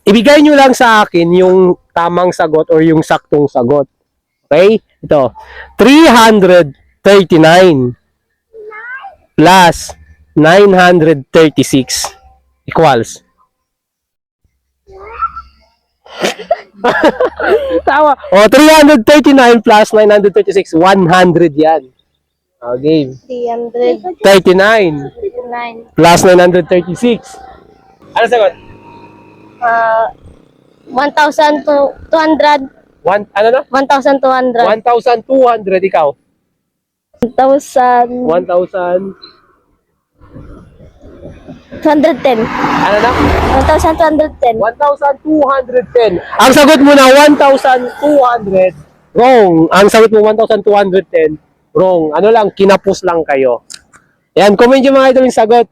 ibigay nyo lang sa akin yung tamang sagot or yung saktong sagot. Okay? Ito. 339 plus 936 equals. Tawa. O, 339 plus 936, 100 yan. O, game. 39 339. plus 936. Ano sagot? 1,200. Ano na? 1,200. 1,200 ikaw. 1,210. 1,000. Ano na? 1,210. 1,210. Ang sagot mo na 1,200, wrong. Ang sagot mo 1,210, wrong. Ano lang, kinapos lang kayo. Yan, comment yung mga idol yung sagot.